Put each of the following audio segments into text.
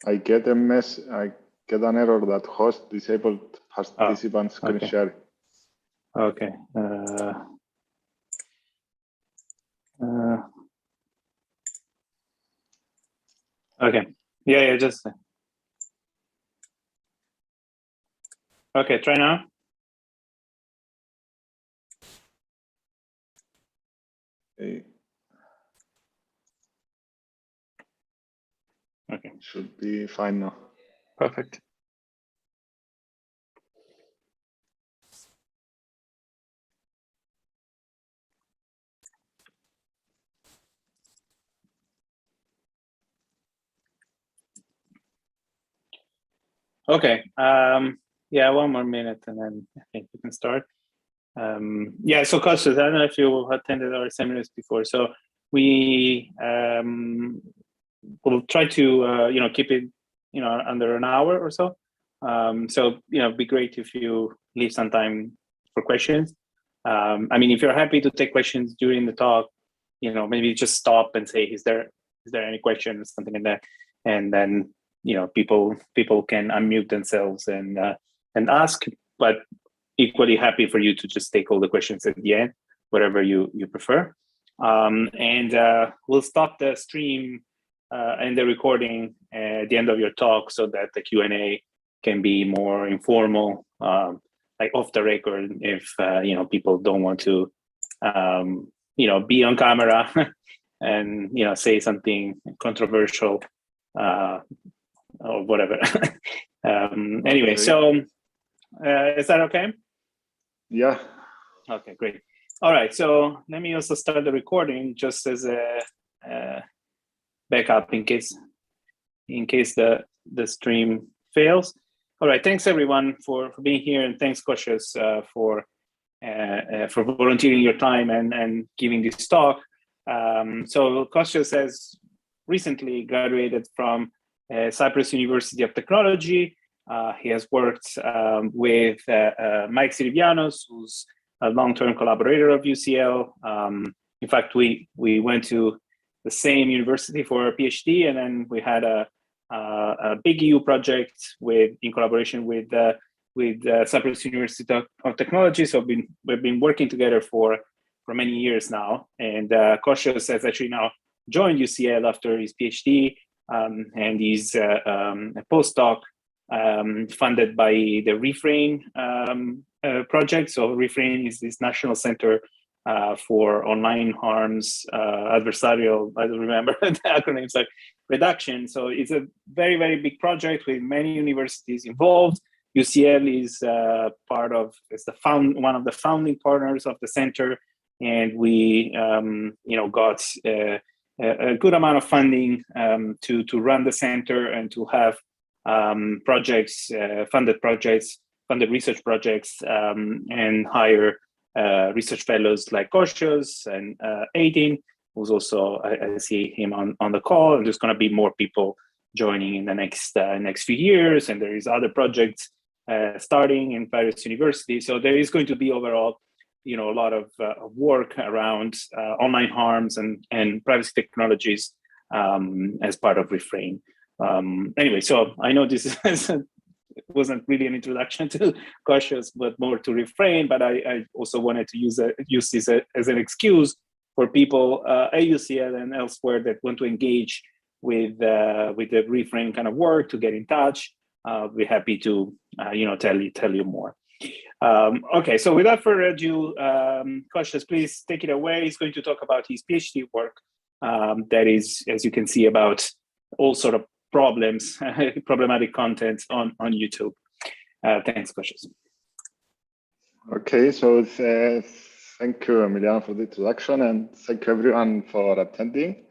I get I get an error that host disabled participants can share. Okay. Okay. Yeah, just. Okay, try now. Okay. Should be fine now. Perfect. Okay. Yeah, one more minute and then I think we can start. Yeah, so Kostas, I don't know if you attended our seminars before. So we will try to keep it under an hour or so. So it'd be great if you leave some time for questions. I mean, if you're happy to take questions during the talk, maybe just stop and say, is there any question or something like that, and then people can unmute themselves and ask. But equally happy for you to just take all the questions at the end, whatever you prefer. And we'll stop the stream and the recording at the end of your talk so that the Q&A can be more informal, like off the record, if people don't want to be on camera and say something controversial or whatever. Anyway, so is that okay? Yeah. Okay, great. All right, so let me also start the recording just as a backup in case the stream fails. All right, thanks everyone for being here, and thanks Kostas for volunteering your time and giving this talk. So Kostas has recently graduated from Cyprus University of Technology. He has worked with Mike Sirivianos, who's a long-term collaborator of UCL. In fact, we went to the same university for a PhD, and then we had a big EU project in collaboration with Cyprus University of Technology. So we've been working together for many years now. And Kostas has actually now joined UCL after his PhD, and he's a postdoc funded by the Refrain project. So Refrain is this national center for online harms, adversarial, I don't remember the acronyms, like reduction. So it's a very, very big project with many universities involved. UCL is one of the founding partners of the center, and we got a good amount of funding to run the center and to have funded research projects, and hire research fellows like Kostas and Aidin, who's also, I see him on the call, and there's going to be more people joining in the next few years, and there is other projects starting in various universities. So there is going to be overall, a lot of work around online harms and privacy technologies as part of Refrain. Anyway, so I know this wasn't really an introduction to Kostas, but more to Refrain. But I also wanted to use this as an excuse for people at UCL and elsewhere that want to engage with the Refrain kind of work to get in touch. We're happy to tell you more. Okay, so without further ado, Kostas, please take it away. He's going to talk about his PhD work that is, as you can see, about all sort of problematic content on YouTube. Thanks, Kostas. Okay, so thank you, Emiliano, for the introduction, and thank you everyone for attending.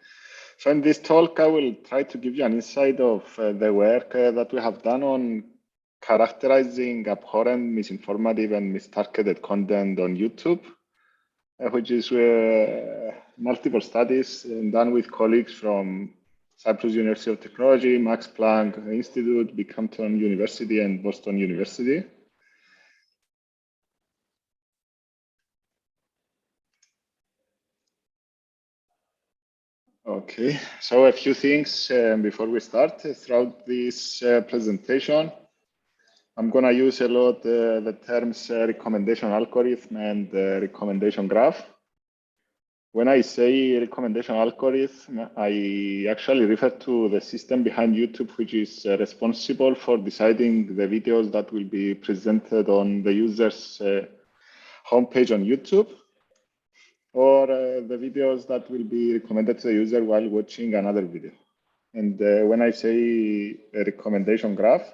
So in this talk, I will try to give you an insight of the work that we have done on characterizing abhorrent, misinformative, and mistargeted content on YouTube, which is multiple studies done with colleagues from Cyprus University of Technology, Max Planck Institute, Binghamton University, and Boston University. Okay, so a few things before we start. Throughout this presentation, I'm going to use a lot the terms recommendation algorithm and recommendation graph. When I say recommendation algorithm, I actually refer to the system behind YouTube, which is responsible for deciding the videos that will be presented on the user's homepage on YouTube, or the videos that will be recommended to the user while watching another video. And when I say a recommendation graph,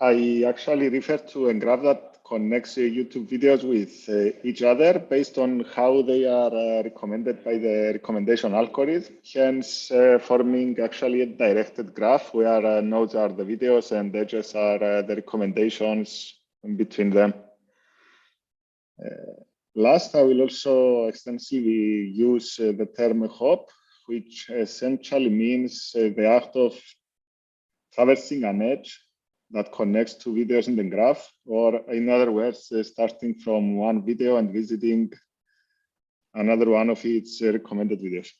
I actually refer to a graph that connects YouTube videos with each other based on how they are recommended by the recommendation algorithm, hence forming actually a directed graph where nodes are the videos and edges are the recommendations in between them. Last, I will also extensively use the term hop, which essentially means the act of traversing an edge that connects two videos in the graph, or in other words, starting from one video and visiting another one of its recommended videos.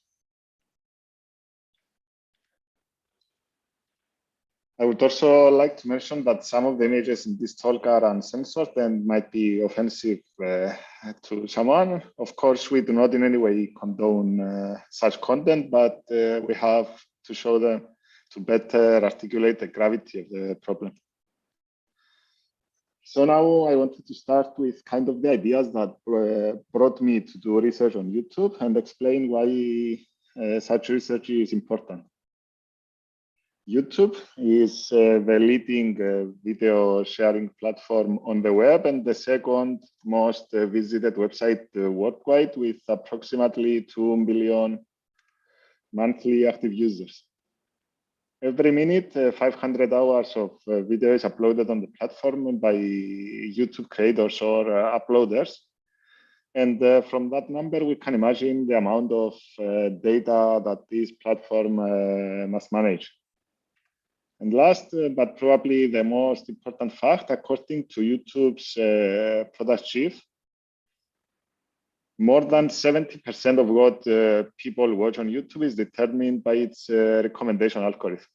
I would also like to mention that some of the images in this talk are uncensored and might be offensive to someone. Of course, we do not in any way condone such content, but we have to show them to better articulate the gravity of the problem. So now I wanted to start with kind of the ideas that brought me to do research on YouTube and explain why such research is important. YouTube is the leading video sharing platform on the web and the second most visited website worldwide, with approximately 2 billion monthly active users. Every minute, 500 hours of video is uploaded on the platform by YouTube creators or uploaders. And from that number, we can imagine the amount of data that this platform must manage. And last, but probably the most important fact, according to YouTube's product chief, more than 70% of what people watch on YouTube is determined by its recommendation algorithm.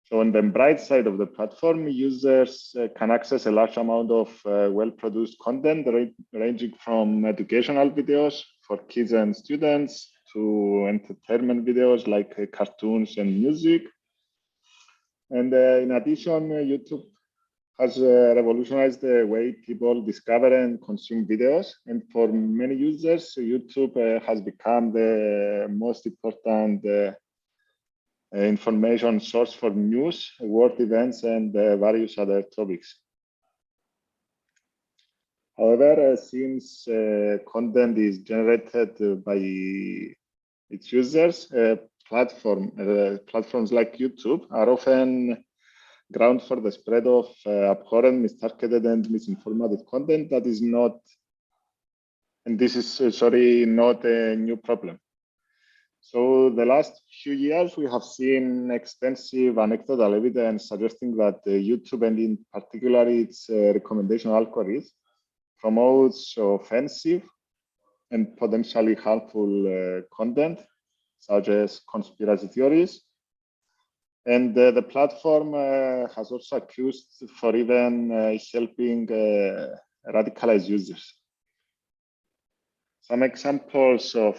So on the bright side of the platform, users can access a large amount of well-produced content ranging from educational videos for kids and students to entertainment videos like cartoons and music. And in addition, YouTube has revolutionized the way people discover and consume videos. And for many users, YouTube has become the most important information source for news, world events, and various other topics. However, since content is generated by its users, platforms like YouTube are often ground for the spread of abhorrent, mistargeted, and misinformative content that is not, and this is, not a new problem. So the last few years, we have seen extensive anecdotal evidence suggesting that YouTube, and in particular its recommendation algorithm, promotes offensive and potentially harmful content, such as conspiracy theories. And the platform has also accused for even helping radicalize users. Some examples of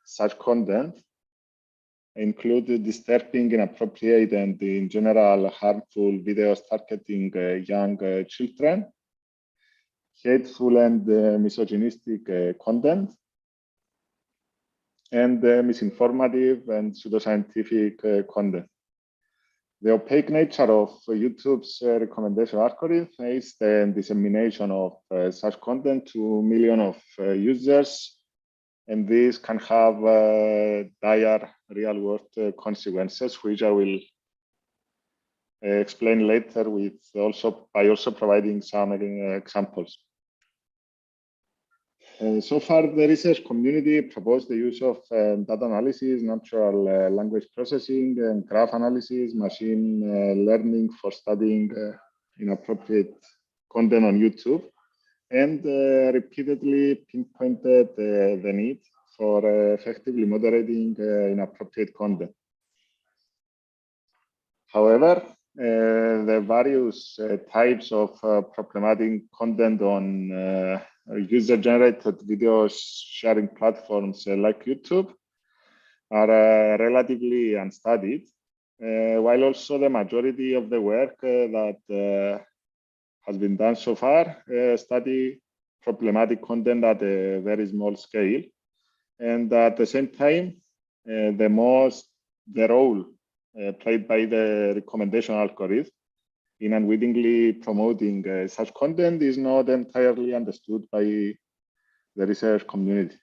such content include disturbing, inappropriate, and in general harmful videos targeting young children, hateful and misogynistic content, and misinformative and pseudoscientific content. The opaque nature of YouTube's recommendation algorithm is the dissemination of such content to millions of users, and this can have dire real-world consequences, which I will explain later by also providing some examples. So far, the research community proposed the use of data analysis, natural language processing, and graph analysis, machine learning for studying inappropriate content on YouTube. and repeatedly pinpointed the need for effectively moderating inappropriate content. However, the various types of problematic content on user-generated video sharing platforms like YouTube are relatively unstudied, while also the majority of the work that has been done so far study problematic content at a very small scale. And at the same time, the role played by the recommendation algorithm in unwittingly promoting such content is not entirely understood by the research community.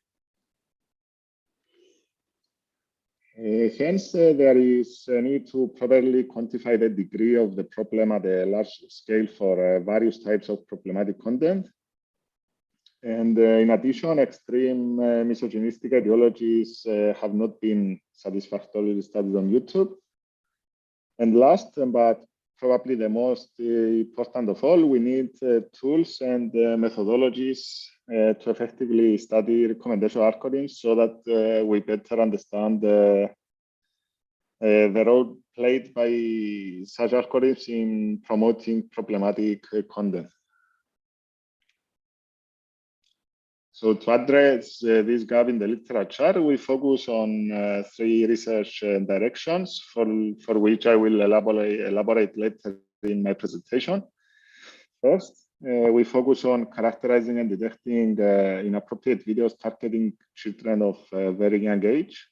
Hence, there is a need to properly quantify the degree of the problem at a large scale for various types of problematic content. And in addition, extreme misogynistic ideologies have not been satisfactorily studied on YouTube. And last, but probably the most important of all, we need tools and methodologies to effectively study recommendation algorithms so that we better understand the role played by such algorithms in promoting problematic content. So to address this gap in the literature, we focus on three research directions for which I will elaborate later in my presentation. First, we focus on characterizing and detecting inappropriate videos targeting children of very young age.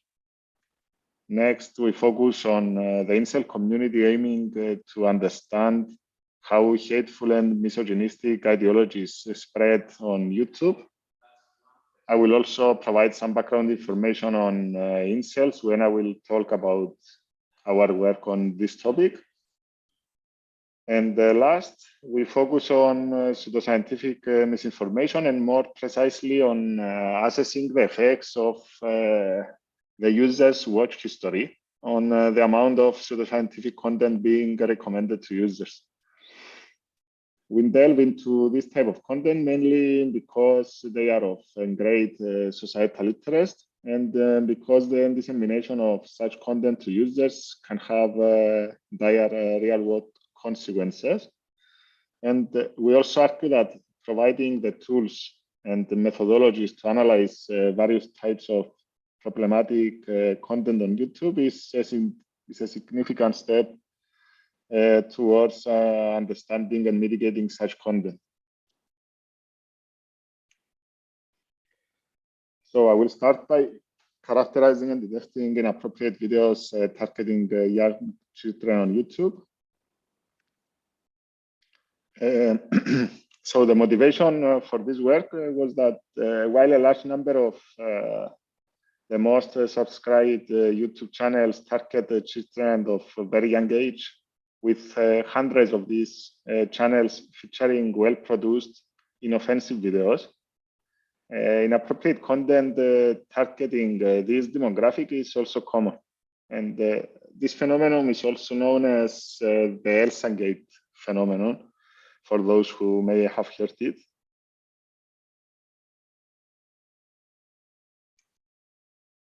Next, we focus on the Incel community, aiming to understand how hateful and misogynistic ideologies spread on YouTube. I will also provide some background information on Incels when I will talk about our work on this topic. And last, we focus on pseudoscientific misinformation, and more precisely on assessing the effects of the user's watch history on the amount of pseudoscientific content being recommended to users. We delve into this type of content mainly because they are of great societal interest, and because the dissemination of such content to users can have dire real-world consequences. And we also argue that providing the tools and the methodologies to analyze various types of problematic content on YouTube is a significant step towards understanding and mitigating such content. So I will start by characterizing and detecting inappropriate videos targeting young children on YouTube. So the motivation for this work was that while a large number of the most subscribed YouTube channels target children of very young age, with hundreds of these channels featuring well-produced, inoffensive videos, inappropriate content targeting this demographic is also common. And this phenomenon is also known as the Elsagate phenomenon, for those who may have heard it.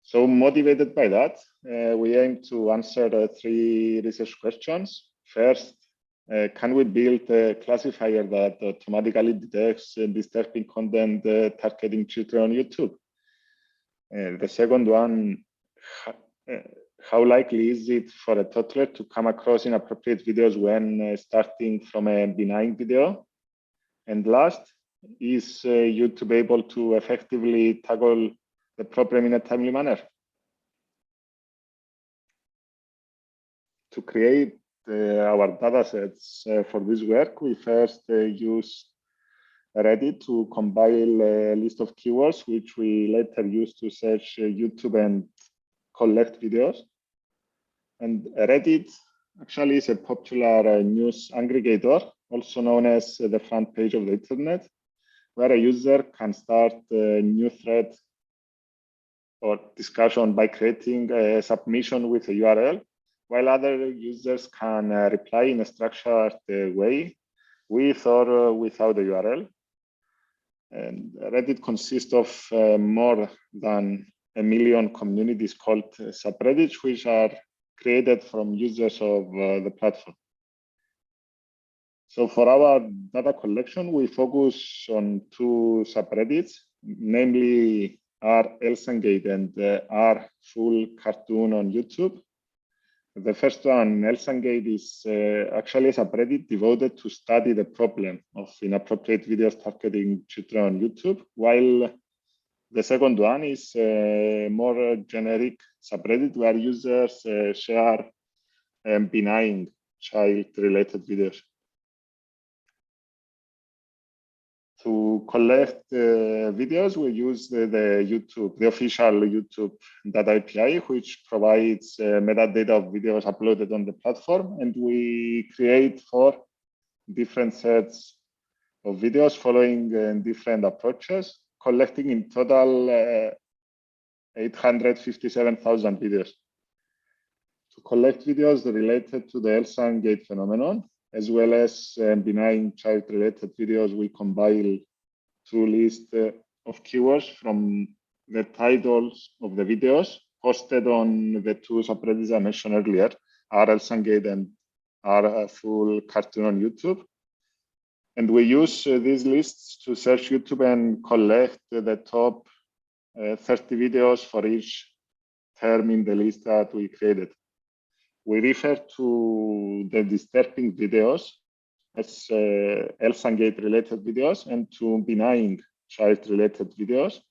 So motivated by that, we aim to answer three research questions. First, can we build a classifier that automatically detects disturbing content targeting children on YouTube? The second one, how likely is it for a toddler to come across inappropriate videos when starting from a benign video? And last, is YouTube able to effectively tackle the problem in a timely manner? To create our datasets for this work, we first used Reddit to compile a list of keywords, which we later used to search YouTube and collect videos. And Reddit actually is a popular news aggregator, also known as the front page of the internet, where a user can start a new thread or discussion by creating a submission with a URL, while other users can reply in a structured way with or without a URL. And Reddit consists of more than 1 million communities called subreddits, which are created from users of the platform. So for our data collection, we focus on 2 subreddits, namely r/Elsangate and r/Full Cartoon on YouTube. The first one, Elsangate, is actually a subreddit devoted to study the problem of inappropriate videos targeting children on YouTube, while the second one is a more generic subreddit where users share benign child-related videos. To collect videos, we use the official YouTube data API, which provides metadata of videos uploaded on the platform, and we create 4 different sets of videos following different approaches, collecting in total 857,000 videos. To collect videos related to the Elsangate phenomenon, as well as benign child-related videos, we compile 2 lists of keywords from the titles of the videos posted on the 2 subreddits I mentioned earlier, r/Elsangate and r/Full Cartoon on YouTube. And we use these lists to search YouTube and collect the top 30 videos for each term in the list that we created. We refer to the disturbing videos as Elsangate related videos, and to benign child related videos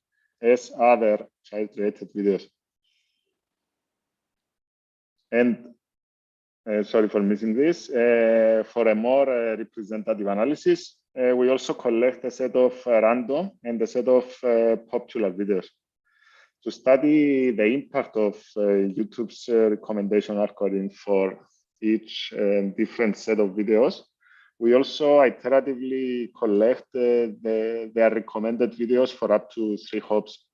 as other child related videos. And sorry for missing this. For a more representative analysis, we also collect a set of random and a set of popular videos. To study the impact of YouTube's recommendation algorithm for each different set of videos, we also iteratively collect their recommended videos for up to 3 hops.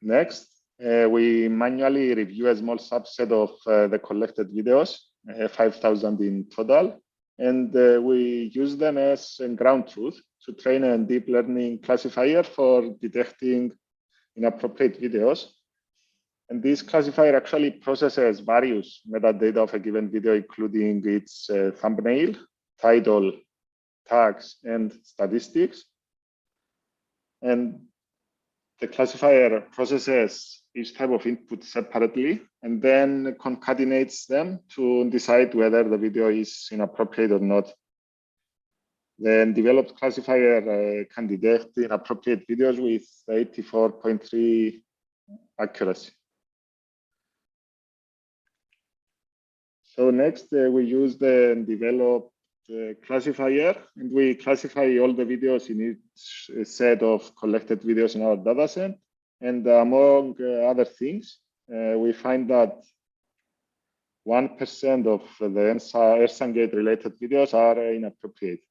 Next, we manually review a small subset of the collected videos, 5,000 in total, and we use them as ground truth to train a deep learning classifier for detecting inappropriate videos. And this classifier actually processes various metadata of a given video, including its thumbnail, title, tags, and statistics. And the classifier processes each type of input separately and then concatenates them to decide whether the video is inappropriate or not. The developed classifier can detect inappropriate videos with 84.3 accuracy. So next, we use the developed classifier, and we classify all the videos in each set of collected videos in our dataset. And among other things, we find that 1% of the Elsangate related videos are inappropriate.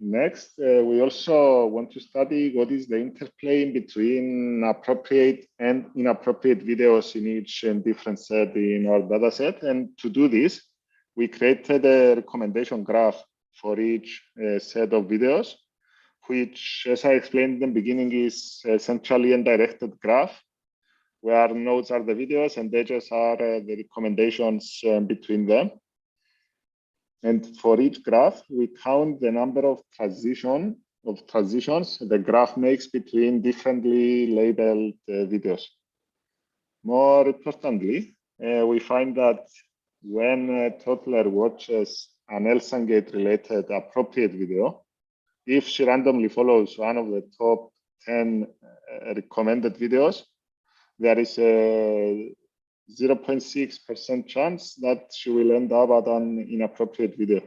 Next, we also want to study what is the interplay between appropriate and inappropriate videos in each different set in our dataset. And to do this, we created a recommendation graph for each set of videos, which, as I explained in the beginning, is essentially a directed graph, where nodes are the videos and edges are the recommendations between them. And for each graph, we count the number of transitions the graph makes between differently labeled videos. More importantly, we find that when a toddler watches an Elsangate related appropriate video, if she randomly follows one of the top 10 recommended videos, there is a 0.6% chance that she will end up at an inappropriate video.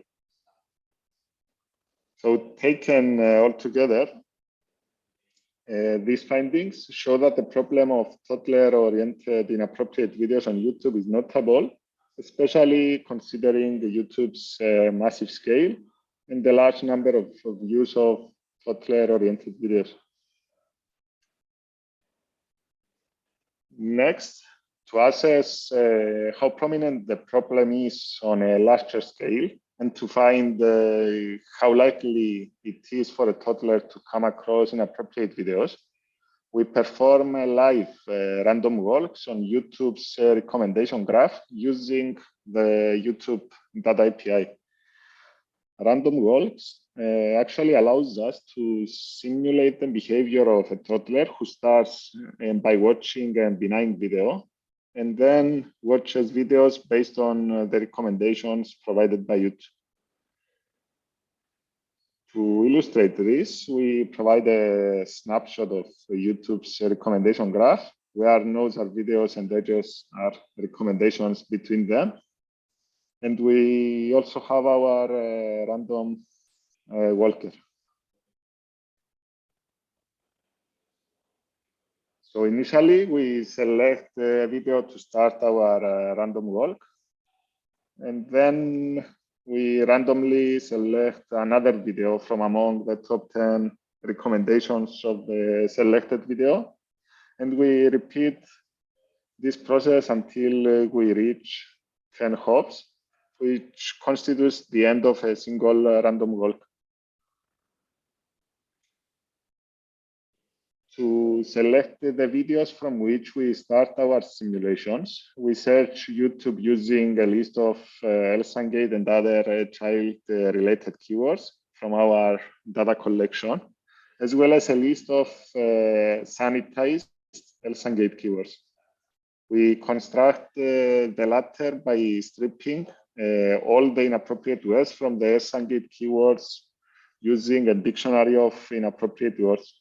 So taken all together, these findings show that the problem of toddler-oriented inappropriate videos on YouTube is notable, especially considering the YouTube's massive scale and the large number of views of toddler-oriented videos. Next, to assess how prominent the problem is on a larger scale and to find how likely it is for a toddler to come across inappropriate videos, we perform live random walks on YouTube's recommendation graph using the YouTube Data API. Random walks actually allows us to simulate the behavior of a toddler who starts by watching a benign video and then watches videos based on the recommendations provided by YouTube. To illustrate this, we provide a snapshot of YouTube's recommendation graph, where nodes are videos and edges are recommendations between them. And we also have our random walker. So initially, we select a video to start our random walk. And then we randomly select another video from among the top 10 recommendations of the selected video. And we repeat this process until we reach 10 hops, which constitutes the end of a single random walk. To select the videos from which we start our simulations, we search YouTube using a list of Elsangate and other child-related keywords from our data collection, as well as a list of sanitized Elsangate keywords. We construct the latter by stripping all the inappropriate words from the Elsangate keywords using a dictionary of inappropriate words.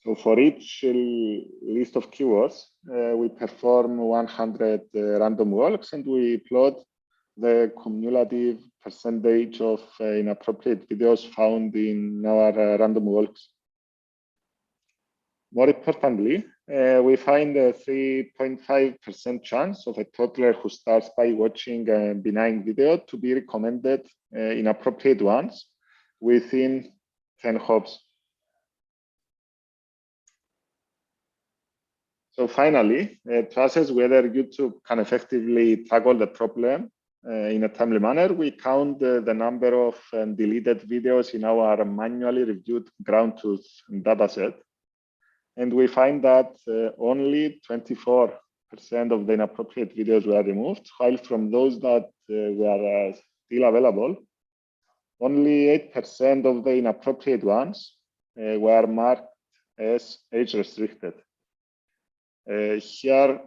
So for each list of keywords, we perform 100 random walks and we plot the cumulative percentage of inappropriate videos found in our random walks. More importantly, we find a 3.5% chance of a toddler who starts by watching a benign video to be recommended inappropriate ones within 10 hops. So finally, to assess whether YouTube can effectively tackle the problem in a timely manner, we count the number of deleted videos in our manually reviewed ground truth dataset. And we find that only 24% of the inappropriate videos were removed, while from those that were still available, only 8% of the inappropriate ones were marked as age restricted. Here,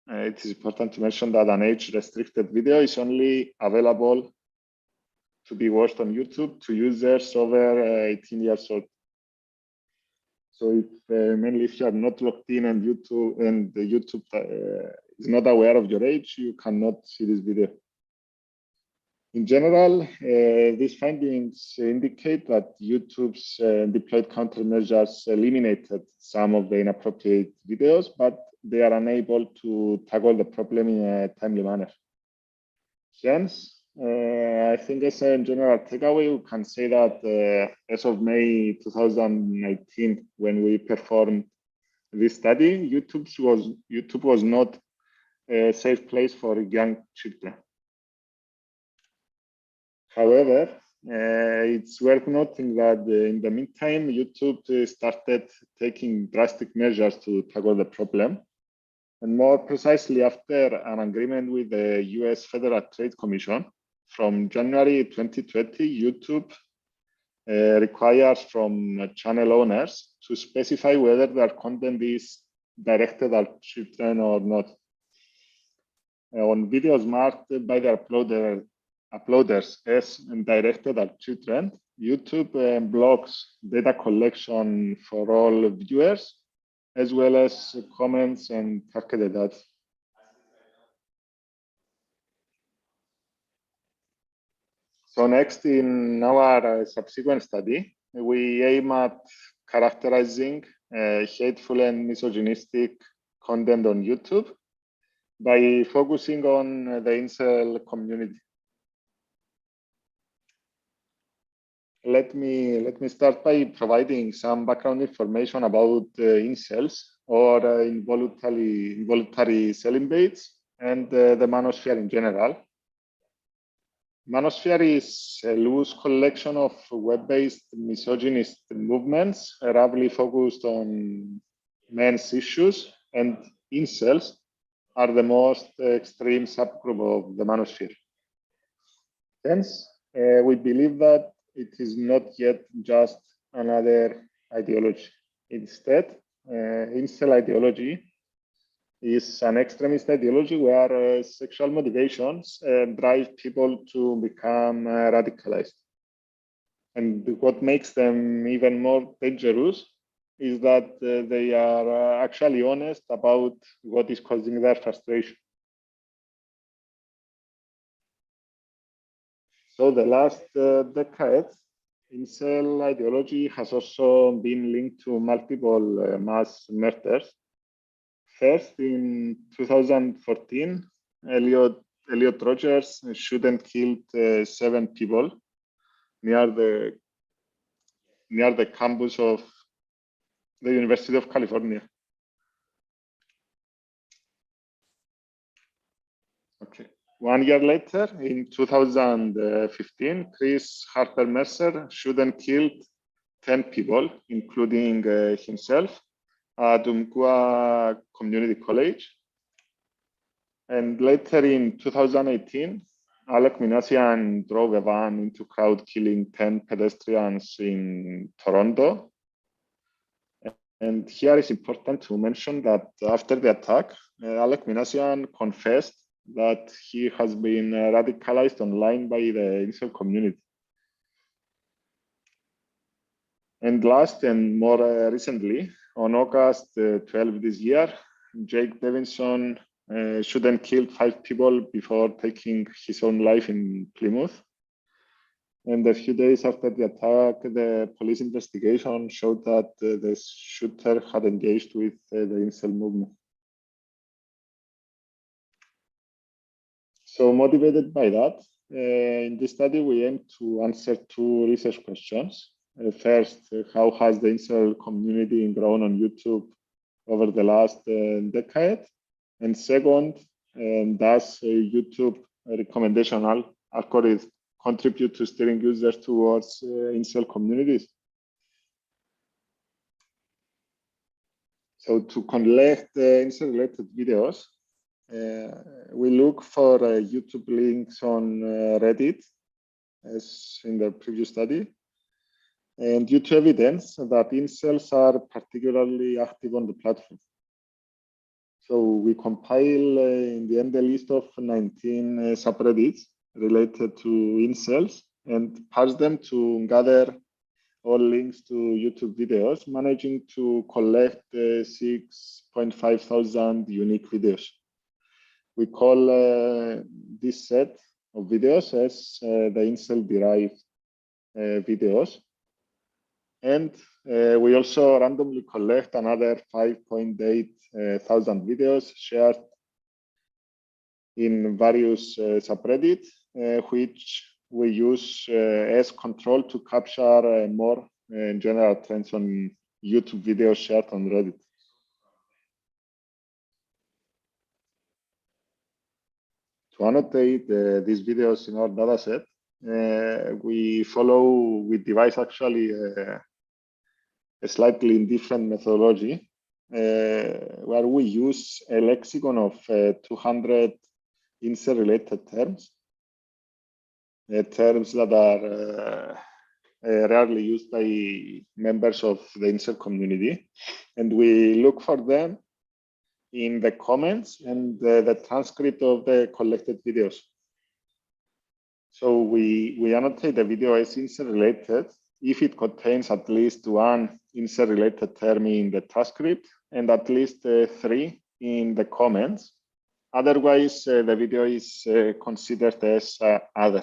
it is important to mention that an age-restricted video is only available to be watched on YouTube to users over 18 years old. So if mainly if you are not logged in and YouTube is not aware of your age, you cannot see this video. In general, these findings indicate that YouTube's deployed countermeasures eliminated some of the inappropriate videos, but they are unable to tackle the problem in a timely manner. Hence, I think as a general takeaway, we can say that as of May 2019, when we performed this study, YouTube was not a safe place for young children. However, it's worth noting that in the meantime, YouTube started taking drastic measures to tackle the problem. And more precisely, after an agreement with the US Federal Trade Commission, from January 2020, YouTube requires from channel owners to specify whether their content is directed at children or not. On videos marked by the uploaders as directed at children, YouTube blocks data collection for all viewers, as well as comments and targeted ads. So next, in our subsequent study, we aim at characterizing hateful and misogynistic content on YouTube by focusing on the Incel community. let me start by providing some background information about incels or involuntary celibates and the Manosphere in general. Manosphere is a loose collection of web-based misogynist movements, roughly focused on men's issues, and incels are the most extreme subgroup of the Manosphere. Hence, we believe that it is not yet just another ideology. Instead, incel ideology is an extremist ideology where sexual motivations drive people to become radicalized. And what makes them even more dangerous is that they are actually honest about what is causing their frustration. So the last decade, incel ideology has also been linked to multiple mass murders. First, in 2014, Elliot Rogers shot and killed 7 people near the campus of the University of California. Okay. 1 year later, in 2015, Chris Harper Mercer shot and killed 10 people, including himself, at Umpqua Community College. And later in 2018, Alec Minassian drove a van into crowd, killing 10 pedestrians in Toronto. And here it's important to mention that after the attack, Alec Minassian confessed that he has been radicalized online by the Incel community. And last and more recently, on August 12 this year, Jake Davidson shot and killed 5 people before taking his own life in Plymouth. And a few days after the attack, the police investigation showed that the shooter had engaged with the Incel movement. So motivated by that, in this study, we aim to answer 2 research questions. First, how has the Incel community grown on YouTube over the last decade? And second, does YouTube recommendation algorithm contribute to steering users towards Incel communities? So to collect Incel-related videos, we look for YouTube links on Reddit, as in the previous study, and due to evidence that incels are particularly active on the platform. So we compile in the end a list of 19 subreddits related to incels and parse them to gather all links to YouTube videos, managing to collect 6,500 unique videos. We call this set of videos as the incel-derived videos. And we also randomly collect another 5,800 videos shared in various subreddits, which we use as control to capture more general trends on YouTube videos shared on Reddit. To annotate these videos in our dataset, we devise actually a slightly different methodology where we use a lexicon of 200 incel-related terms, terms that are rarely used by members of the incel community. And we look for them in the comments and the transcript of the collected videos. So we annotate the video as incel-related if it contains at least 1 incel-related term in the transcript and at least 3 in the comments. Otherwise, the video is considered as other.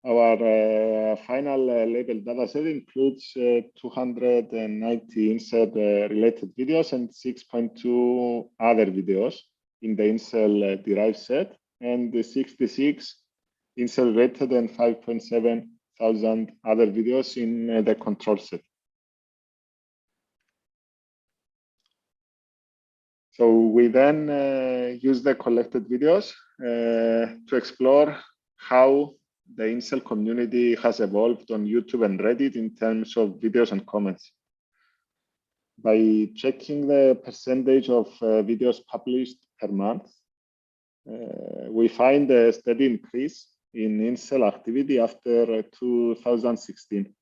Our final label dataset includes 290 incel-related videos and 6.2 other videos in the incel-derived set, and 66 incel-related and 5.7 2,000 other videos in the control set. So we then use the collected videos to explore how the Incel community has evolved on YouTube and Reddit in terms of videos and comments. By checking the percentage of videos published per month, we find a steady increase in Incel activity after 2016.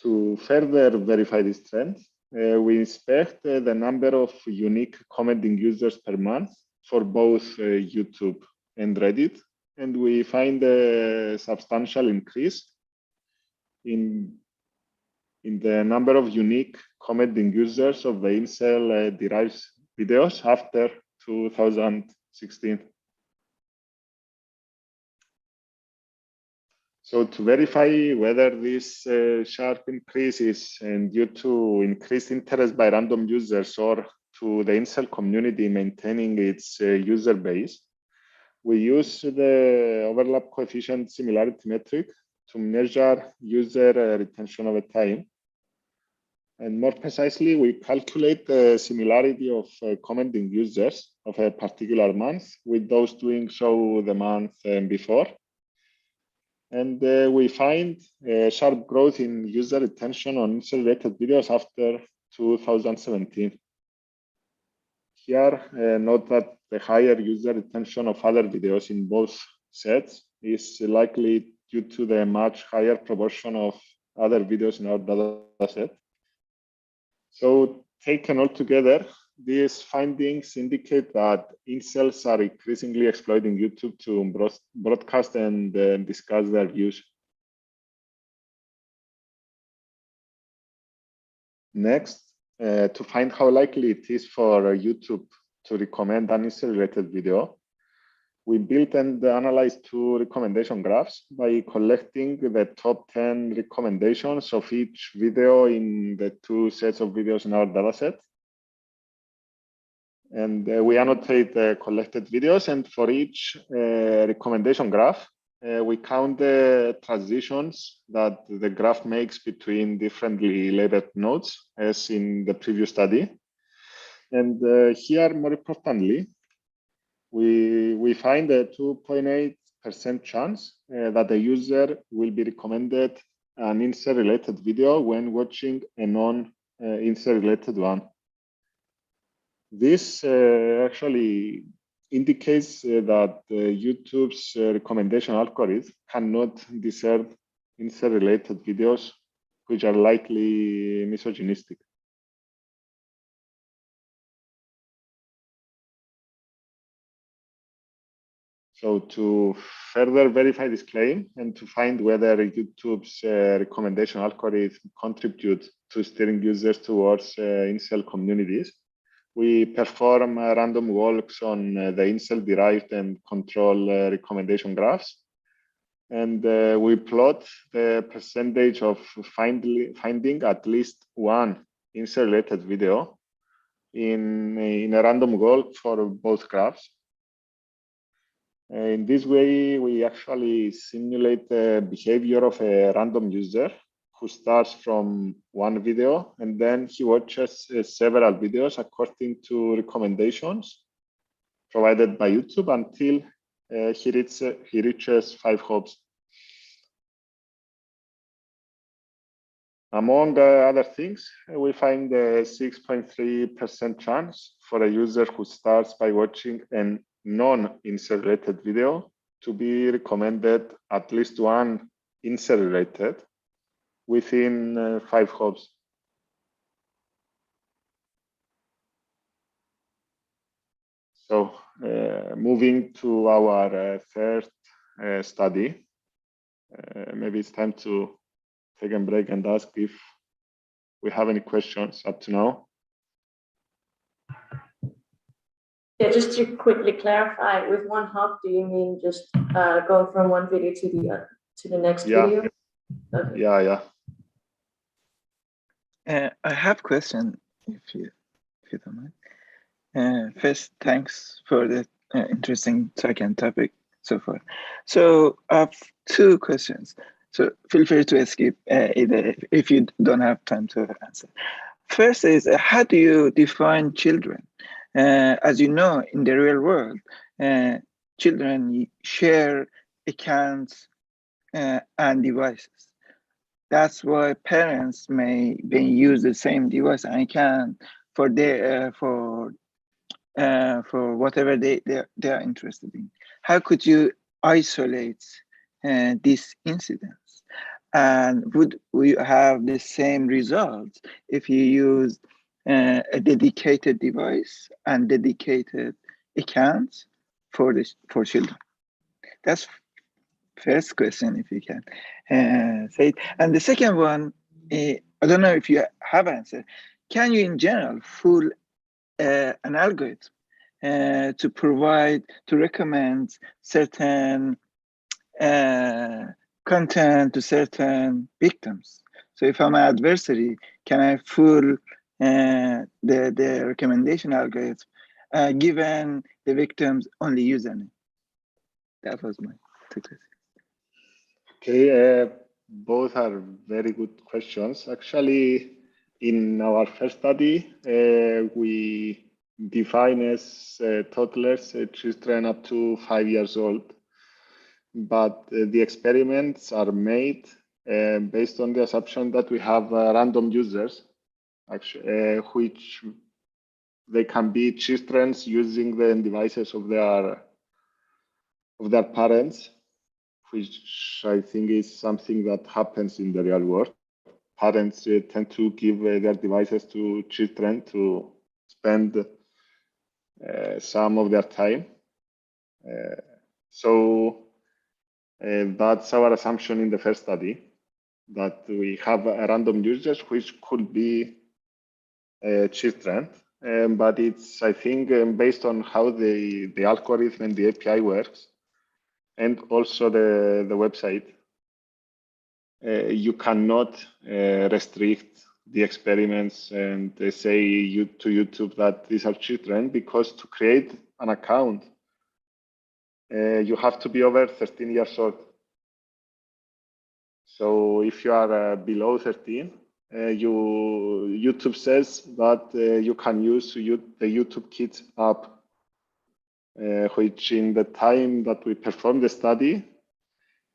To further verify this trend, we inspect the number of unique commenting users per month for both YouTube and Reddit, and we find a substantial increase in the number of unique commenting users of the Incel derived videos after 2016. So to verify whether this sharp increase is due to increased interest by random users or to the Incel community maintaining its user base, we use the overlap coefficient similarity metric to measure user retention over time. And more precisely, we calculate the similarity of commenting users of a particular month with those doing so the month before. And we find a sharp growth in user retention on Incel-related videos after 2017. Here, note that the higher user retention of other videos in both sets is likely due to the much higher proportion of other videos in our dataset. So taken all together, these findings indicate that Incels are increasingly exploiting YouTube to broadcast and discuss their views. Next, to find how likely it is for YouTube to recommend an Incel-related video, we built and analyzed 2 recommendation graphs by collecting the top 10 recommendations of each video in the 2 sets of videos in our dataset. And we annotate the collected videos, and for each recommendation graph, we count the transitions that the graph makes between differently labeled nodes, as in the previous study. And here, more importantly, we find a 2.8% chance that the user will be recommended an Incel-related video when watching a non-Incel-related one. This actually indicates that YouTube's recommendation algorithm cannot discern Incel-related videos, which are likely misogynistic. So to further verify this claim and to find whether YouTube's recommendation algorithm contributes to steering users towards Incel communities, we perform random walks on the Incel-derived and control recommendation graphs. And we plot the percentage of finding at least one Incel-related video in a random walk for both graphs. In this way, we actually simulate the behavior of a random user who starts from one video and then he watches several videos according to recommendations provided by YouTube until he reaches 5 hopes. Among other things, we find a 6.3% chance for a user who starts by watching an non-Incel-related video to be recommended at least one Incel-related within 5 hopes. So moving to our third study, maybe it's time to take a break and ask if we have any questions up to now. Yeah, just to quickly clarify, with one hop, do you mean just going from one video to the next video? Okay. Yeah. I have a question, if you don't mind. First, thanks for the interesting talk and topic. so far. So I have two questions. So feel free to skip either if you don't have time to answer. First is, how do you define children? As you know, in the real world, children share accounts and devices. That's why parents may use the same device and account for their for whatever they are interested in. How could you isolate these incidents? And would we have the same results if you use a dedicated device and dedicated accounts for children? That's first question, if you can say it. And the second one, I don't know if you have answer. Can you, in general, fool an algorithm to recommend certain content to certain victims? So if I'm an adversary, can I fool the recommendation algorithm given the victim's only username? That was my two questions. Okay, both are very good questions. Actually, in our first study, we define as toddlers, children up to 5 years old. But the experiments are made based on the assumption that we have random users, actually, which they can be children using the devices of their parents, which I think is something that happens in the real world. Parents tend to give their devices to children to spend some of their time. So that's our assumption in the first study, that we have random users which could be children. But it's, I think, based on how the algorithm and the API works, and also the website, you cannot restrict the experiments and say to YouTube that these are children, because to create an account, you have to be over 13 years old. So if you are below 13, YouTube says that you can use the YouTube Kids app, which in the time that we performed the study,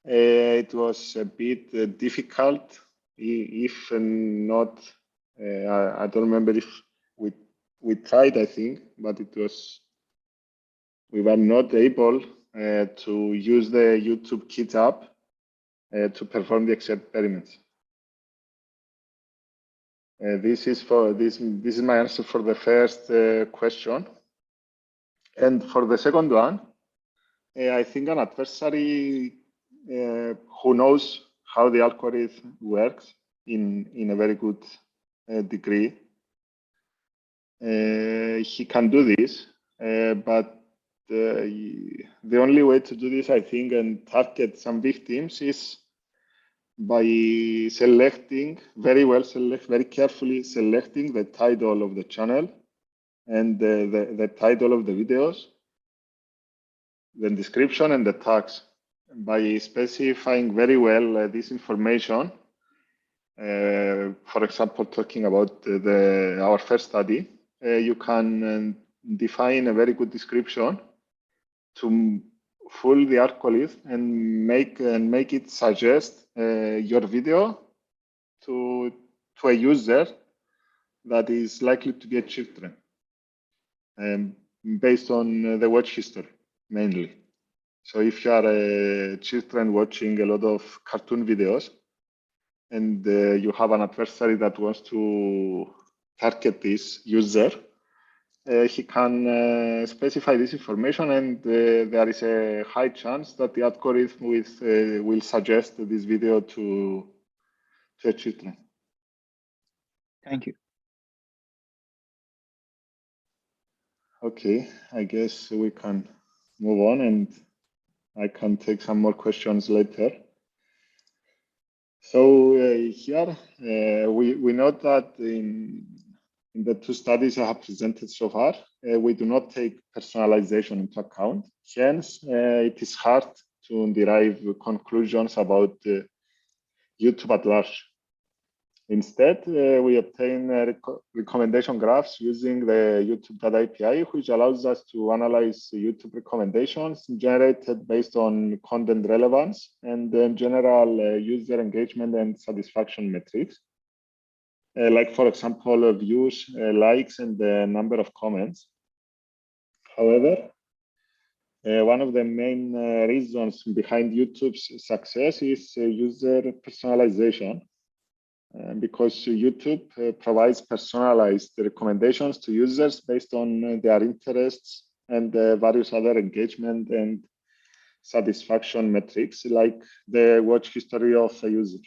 it was a bit difficult, if not, I don't remember if we tried, I think, but we were not able to use the YouTube Kids app to perform the experiments. This is my answer for the first question. And for the second one, I think an adversary who knows how the algorithm works in a very good degree, he can do this, but the only way to do this, I think, and target some victims is by selecting very carefully selecting the title of the channel and the title of the videos, the description and the tags. By specifying very well this information, for example, talking about our first study, you can define a very good description to fool the algorithm and make it suggest your video to a user that is likely to be a children, based on the watch history mainly. So if you are a children watching a lot of cartoon videos and you have an adversary that wants to target this user, he can specify this information, and there is a high chance that the algorithm will suggest this video to children. Thank you. Okay, I guess we can move on, and I can take some more questions later. So here we note that in the two studies I have presented so far, we do not take personalization into account. Hence, it is hard to derive conclusions about YouTube at large. Instead, we obtain recommendation graphs using the YouTube Data API, which allows us to analyze YouTube recommendations generated based on content relevance and then general user engagement and satisfaction metrics. Like, for example, views, likes, and the number of comments. However, one of the main reasons behind YouTube's success is user personalization, because YouTube provides personalized recommendations to users based on their interests and various other engagement and satisfaction metrics, like the watch history of a user.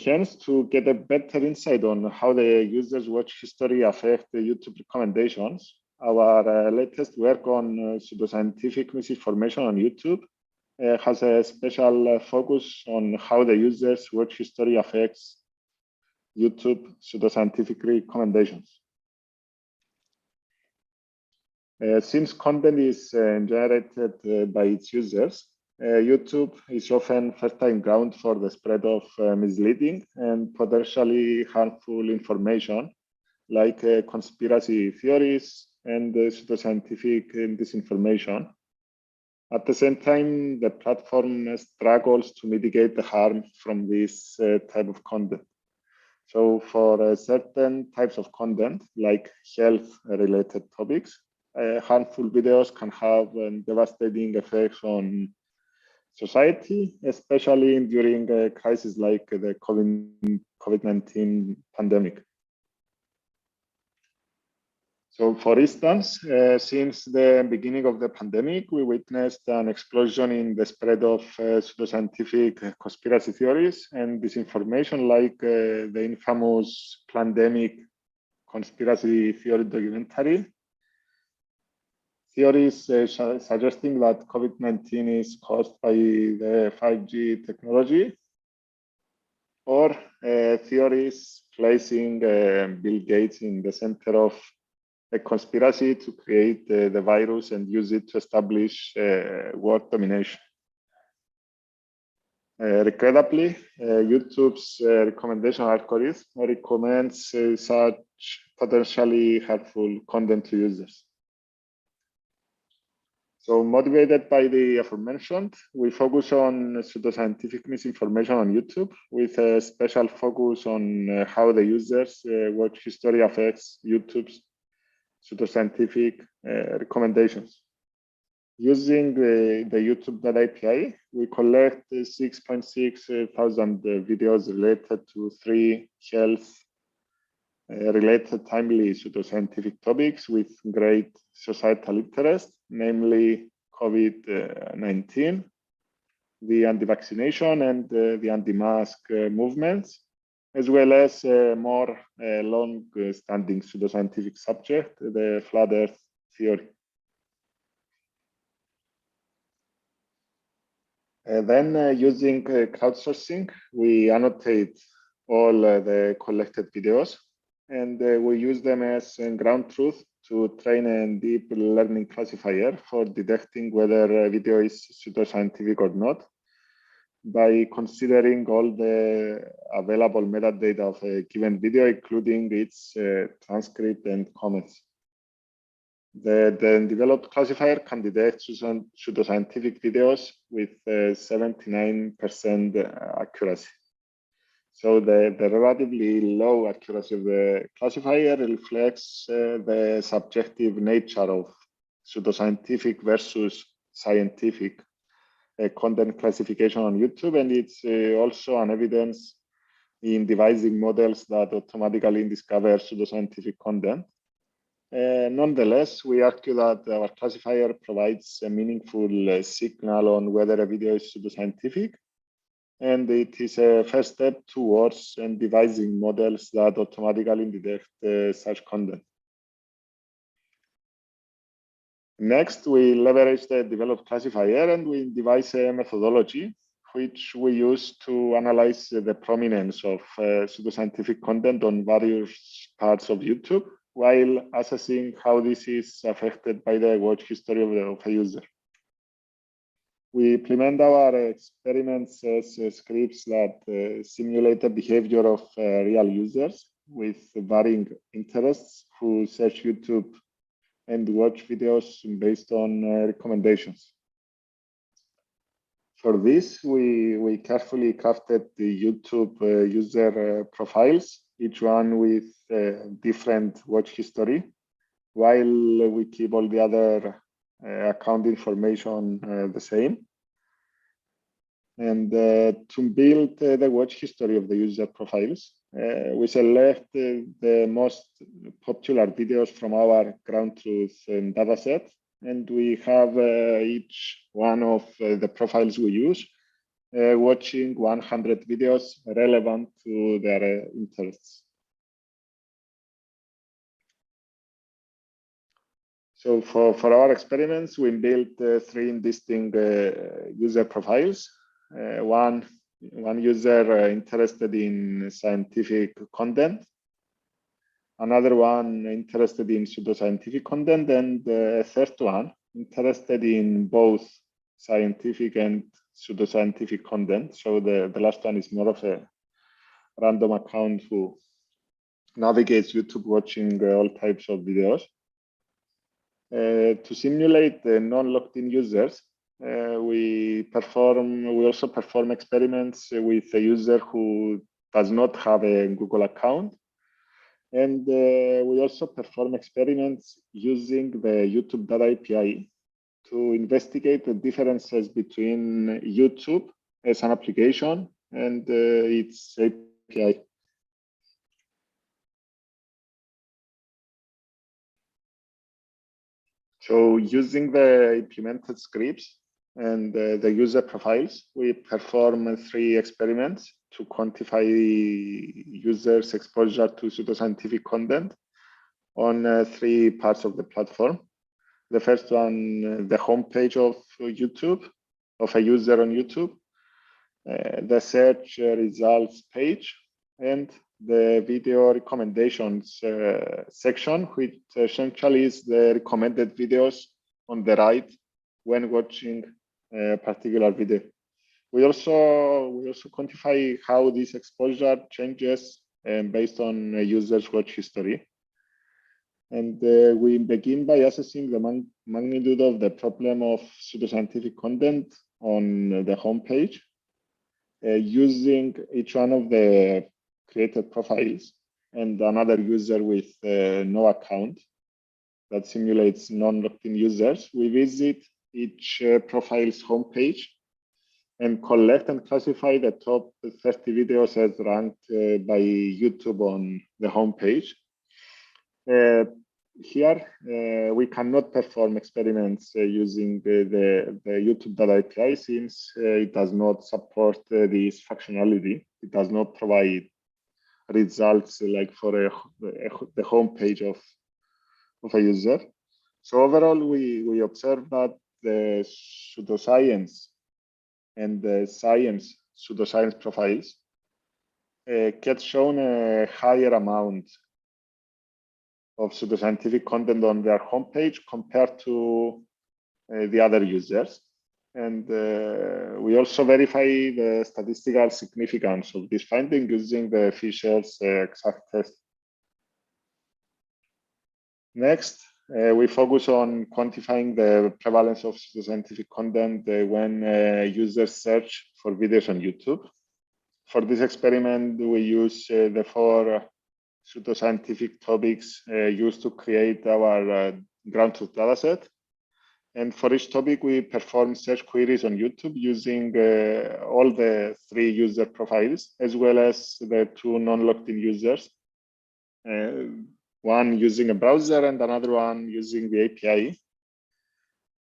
Hence, to get a better insight on how the user's watch history affects the YouTube recommendations, our latest work on pseudoscientific misinformation on YouTube has a special focus on how the user's watch history affects YouTube pseudoscientific recommendations. Since content is generated by its users, YouTube is often fertile ground for the spread of misleading and potentially harmful information, like conspiracy theories and pseudoscientific disinformation. At the same time, the platform struggles to mitigate the harm from this type of content. So for certain types of content, like health-related topics, harmful videos can have devastating effects on society, especially during a crisis like the COVID-19 pandemic. So, for instance, since the beginning of the pandemic, we witnessed an explosion in the spread of pseudoscientific conspiracy theories and disinformation, like the infamous pandemic conspiracy theory documentary. Theories suggesting that COVID-19 is caused by the 5G technology, or theories placing Bill Gates in the center of a conspiracy to create the virus and use it to establish world domination. Regrettably, YouTube's recommendation algorithm recommends such potentially harmful content to users. So, motivated by the aforementioned, we focus on pseudoscientific misinformation on YouTube, with a special focus on how the user's watch history affects YouTube's pseudoscientific recommendations. Using the YouTube Data API, we collect 6.6 thousand videos related to 3 health-related timely pseudoscientific topics with great societal interest, namely COVID-19, the anti-vaccination and the anti-mask movements, as well as more long-standing pseudoscientific subject, the flat Earth theory. Then, using crowdsourcing, we annotate all the collected videos, and we use them as ground truth to train a deep learning classifier for detecting whether a video is pseudoscientific or not, by considering all the available metadata of a given video, including its transcript and comments. The developed classifier can detect pseudoscientific videos with 79% accuracy. So the relatively low accuracy of the classifier reflects the subjective nature of pseudoscientific versus scientific content classification on YouTube, and it's also an evidence in devising models that automatically discover pseudoscientific content. Nonetheless, we argue that our classifier provides a meaningful signal on whether a video is pseudoscientific, and it is a first step towards devising models that automatically detect such content. Next, we leverage the developed classifier and we devise a methodology which we use to analyze the prominence of pseudoscientific content on various parts of YouTube, while assessing how this is affected by the watch history of a user. We implement our experiments as scripts that simulate the behavior of real users with varying interests who search YouTube and watch videos based on recommendations. For this, we carefully crafted the YouTube user profiles, each one with different watch history, while we keep all the other account information the same. And to build the watch history of the user profiles, we select the most popular videos from our ground truth dataset, and we have each one of the profiles we use watching 100 videos relevant to their interests. So for our experiments, we built 3 distinct user profiles. One user interested in scientific content, another one interested in pseudoscientific content, and a third one interested in both scientific and pseudoscientific content. So the last one is more of a random account who navigates YouTube watching all types of videos. To simulate the non-logged-in users, we also perform experiments with a user who does not have a Google account. And we also perform experiments using the YouTube Data API to investigate the differences between YouTube as an application and its API. So using the implemented scripts and the user profiles, we perform 3 experiments to quantify users' exposure to pseudoscientific content on 3 parts of the platform. The first one, the homepage of YouTube, of a user on YouTube, the search results page, and the video recommendations section, which essentially is the recommended videos on the right when watching a particular video. We also quantify how this exposure changes based on a user's watch history. And we begin by assessing the magnitude of the problem of pseudoscientific content on the homepage using each one of the created profiles and another user with no account that simulates non-logged-in users. We visit each profile's homepage and collect and classify the top 30 videos as ranked by YouTube on the homepage. Here, we cannot perform experiments using the YouTube Data API since it does not support this functionality. It does not provide results like for the homepage of a user. So overall, we observe that the pseudoscience and the science pseudoscience profiles get shown a higher amount of pseudoscientific content on their homepage compared to the other users. And we also verify the statistical significance of this finding using the Fisher's exact test. Next, we focus on quantifying the prevalence of pseudoscientific content when users search for videos on YouTube. For this experiment, we use the 4 pseudoscientific topics used to create our ground truth dataset. And for each topic, we perform search queries on YouTube using all the 3 user profiles, as well as the 2 non-logged-in users, one using a browser and another one using the API.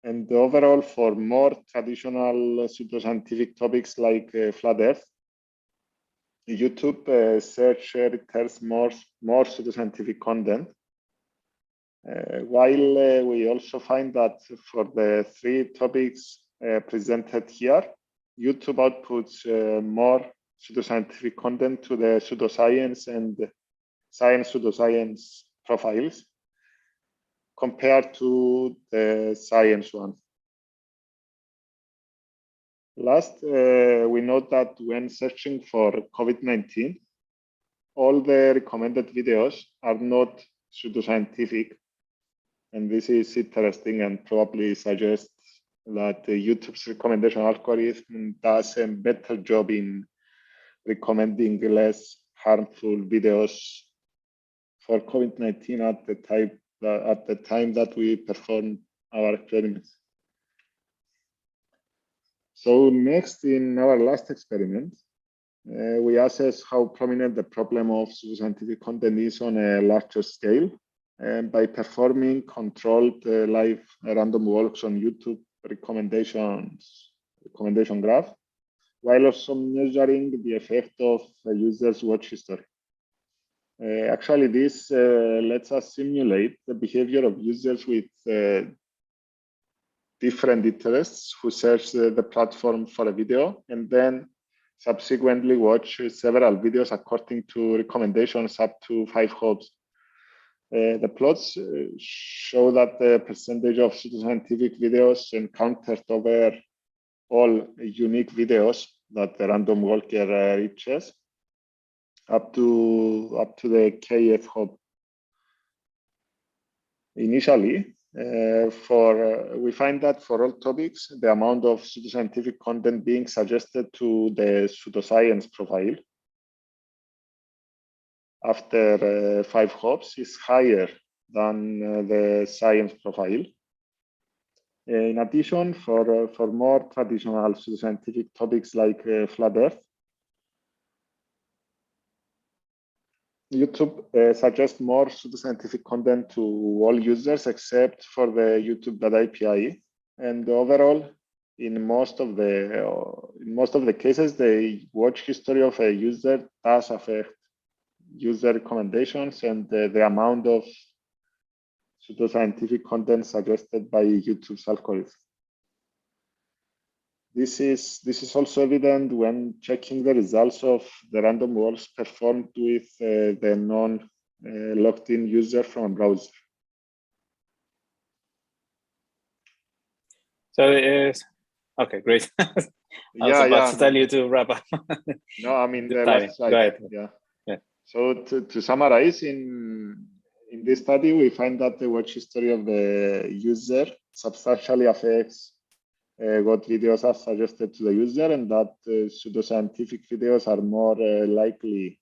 And overall, for more traditional pseudoscientific topics like flat Earth, YouTube search returns more pseudoscientific content. While we also find that for the 3 topics presented here, YouTube outputs more pseudoscientific content to the pseudoscience and science pseudoscience profiles compared to the science one. Last, we note that when searching for COVID-19, all the recommended videos are not pseudoscientific. And this is interesting and probably suggests that YouTube's recommendation algorithm does a better job in recommending less harmful videos for COVID-19 at the time that we perform our experiments. So next, in our last experiment, we assess how prominent the problem of pseudoscientific content is on a larger scale, and by performing controlled live random walks on YouTube recommendation graph, while also measuring the effect of users' watch history. Actually, this lets us simulate the behavior of users with different interests who search the platform for a video and then subsequently watch several videos according to recommendations up to 5 hops. The plots show that the percentage of pseudoscientific videos encountered over all unique videos that the random walker reaches up to the kth hop. Initially, we find that for all topics, the amount of pseudoscientific content being suggested to the pseudoscience profile after 5 hops is higher than the science profile. In addition, for more traditional pseudoscientific topics like flat Earth, YouTube suggests more pseudoscientific content to all users except for the YouTube data API. And overall, in most of the cases, the watch history of a user does affect user recommendations and the amount of pseudoscientific content suggested by YouTube's algorithm. This is also evident when checking the results of the random walks performed with the non-logged-in user from a browser. So okay, great. I was about to tell you to wrap up. No, I mean the last slide. Go ahead. Yeah. So to summarize, in this study, we find that the watch history of the user substantially affects what videos are suggested to the user, and that pseudoscientific videos are more likely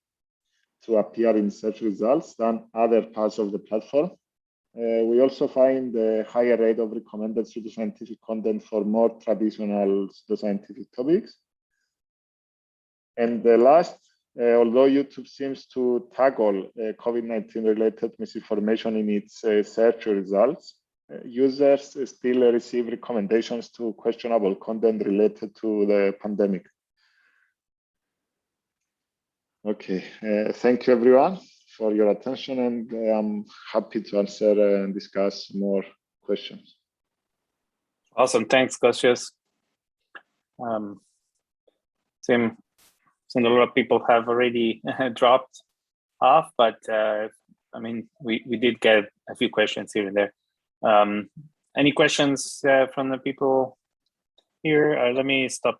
to appear in search results than other parts of the platform. We also find a higher rate of recommended pseudoscientific content for more traditional pseudoscientific topics. And the last, although YouTube seems to tackle COVID-19 related misinformation in its search results, users still receive recommendations to questionable content related to the pandemic. Okay, thank you everyone for your attention, and I'm happy to answer and discuss more questions. Awesome, thanks, Cassius. Since a lot of people have already dropped off, but I mean, we did get a few questions here and there. Any questions from the people here? Let me stop